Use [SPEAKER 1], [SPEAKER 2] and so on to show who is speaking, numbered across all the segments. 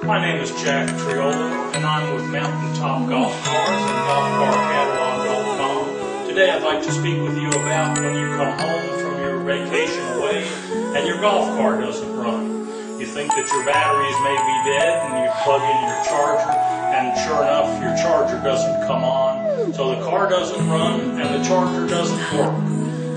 [SPEAKER 1] My name is Acquy Trojan, and I'm with Mountaintop Golf Cars and GolfCarCatalog.com. Today I'd like to speak with you about when you come home from your vacation away and your golf car doesn't run. You think that your batteries may be dead and you plug in your charger, and sure enough your charger doesn't come on, so the car doesn't run and the charger doesn't work.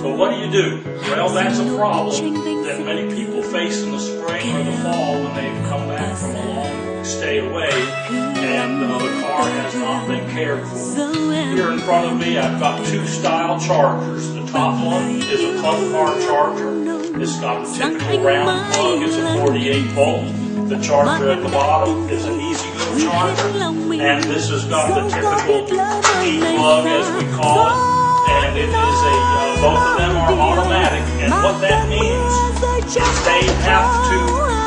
[SPEAKER 1] So what do? Well, that's a problem that many people face in the spring or the fall when they've come back from a long stay away and the car has not been cared for. Here in front of me I've got two style chargers. The top one is a plug car charger. It's got a typical round plug. It's a 48 volt. The charger at the bottom is an easy-go charger, and this has got the typical E plug as we call it, and it is both of them are automatic, and what that means is they have to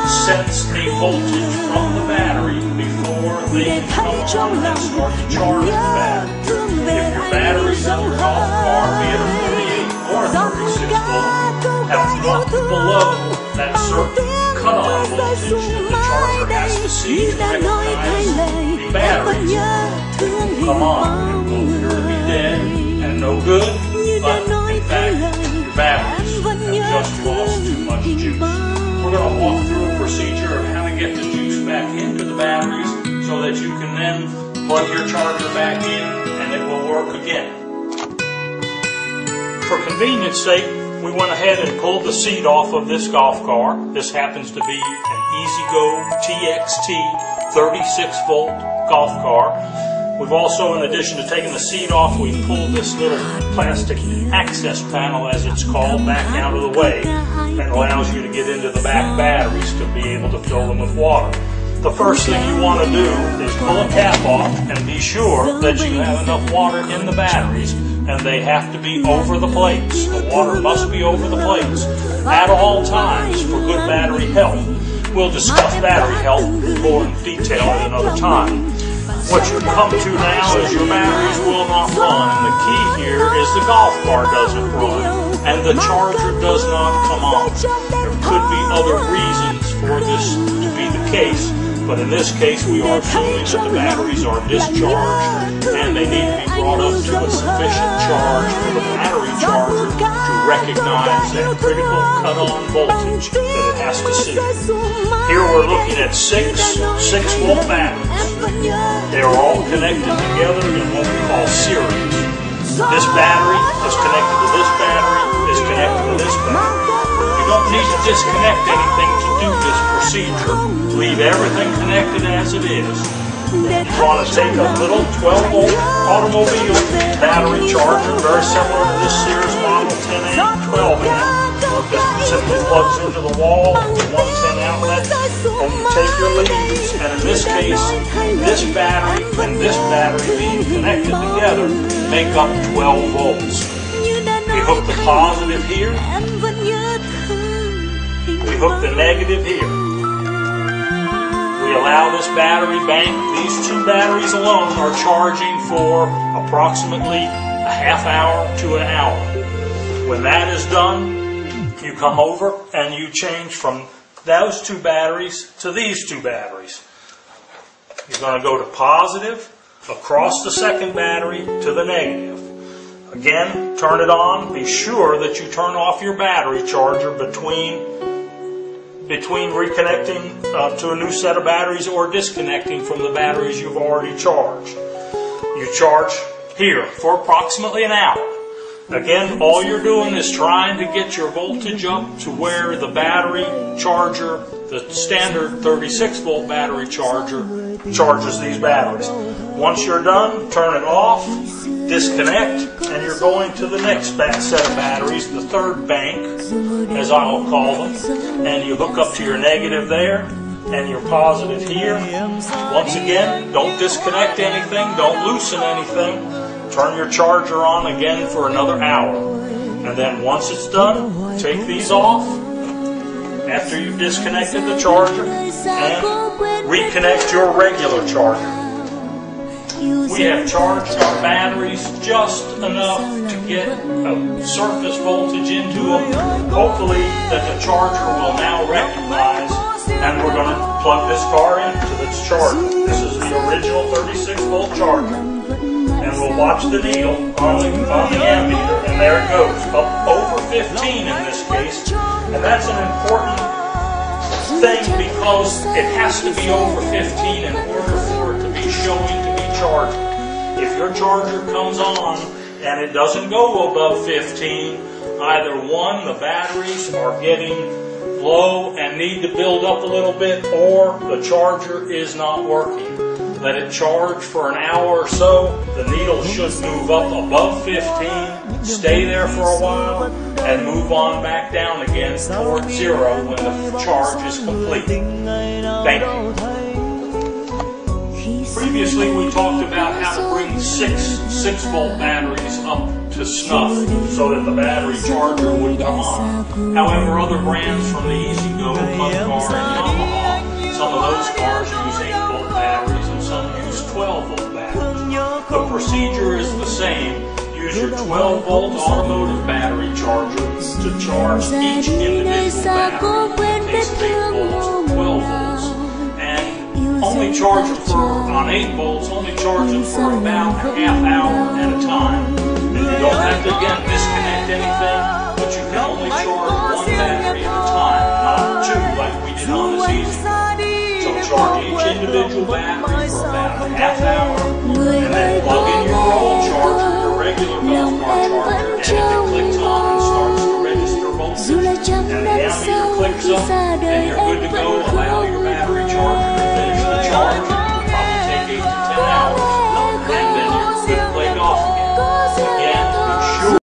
[SPEAKER 1] sense a voltage from the battery before they can come on and start to charge the battery. If your batteries in your golf car, be it a 48 or a 36 volt, have dropped below that certain cutoff voltage that the charger has to see to recognize the batteries, come on, it will appear to be dead and no good, but in fact, your batteries have just lost too much juice. We're going to walk through a procedure of how to get the juice back into the batteries so that you can then plug your charger back in and it will work again. For convenience sake, we went ahead and pulled the seat off of this golf car. This happens to be an E-Z-GO TXT 36 volt golf car. We've also, in addition to taking the seat off, we've pulled this little plastic access panel, as it's called, back out of the way. That allows you to get into the back batteries to be able to fill them with water. The first thing you want to do is pull a cap off and be sure that you have enough water in the batteries, and they have to be over the plates. The water must be over the plates at all times for good battery health. We'll discuss battery health more in detail at another time. What you come to now is your batteries will not run. And the key here is the golf car doesn't run and the charger does not come on. There could be other reasons for this to be the case, but in this case we are assuming that the batteries are discharged and they need to be brought up to a sufficient charge for the battery charger to recognize that critical cut-on voltage that it has to see. Here we're looking at 6-volt batteries. They are all connected together in what we call series. This battery is connected to this battery, is connected to this battery. You don't need to disconnect anything to do this procedure. Leave everything connected as it is. You want to take a little 12-volt automobile battery charger, very similar to this Sears model 10 amp, 12 amp. This simply plugs into the wall, the 110 outlet, and you take your leads, and in this case, this battery and this battery being connected together make up 12 volts. We hook the positive here, we hook the negative here. We allow this battery bank. These two batteries alone are charging for approximately a half hour to an hour. When that is done, you come over and you change from those two batteries to these two batteries. You're going to go to positive, across the second battery to the negative. Again, turn it on. Be sure that you turn off your battery charger between reconnecting to a new set of batteries or disconnecting from the batteries you've already charged. You charge here for approximately an hour. Again, all you're doing is trying to get your voltage up to where the battery charger, the standard 36 volt battery charger, charges these batteries. Once you're done, turn it off, disconnect, and you're going to the next set of batteries, the third bank, as I'll call them, and you hook up to your negative there and your positive here. Once again, don't disconnect anything, don't loosen anything. Turn your charger on again for another hour. And then once it's done, take these off after you've disconnected the charger and reconnect your regular charger. We have charged our batteries just enough to get a surface voltage into them. Hopefully that the charger will now recognize and we're going to plug this car into this charger. This is the original 36-volt charger. And we'll watch the needle on the ammeter, and there it goes, up over 15 in this case. And that's an important thing because it has to be over 15 in order for it to be showing to be charged. If your charger comes on and it doesn't go above 15, either one, the batteries are getting low and need to build up a little bit, or the charger is not working. Let it charge for an hour or so. The needle should move up above 15, stay there for a while, and move on back down again towards 0 when the charge is complete. Thank you. Previously we talked about how to bring 6-volt batteries up to snuff so that the battery charger would come on. However, other brands from the E-Z-GO, Acquy Trojan, and Yamaha, some of those cars use 8-volt batteries and some use 12-volt batteries. The procedure is the same. Use your 12-volt automotive battery charger to charge each individual battery. It takes 8 volts or 12 volts. And only charge them on 8 volts, only charge them for about a half hour at a time. And you don't have to, again, disconnect anything, but you can only charge one battery at a time, not 2 like we did on this E-Z-GO. So charge each individual battery for about a half hour, and then plug in your roll charger, your regular golf car charger, and if it clicks on and starts to register voltage, and the ammeter clicks up, then you're good to go. Allow your battery charger to finish the charge.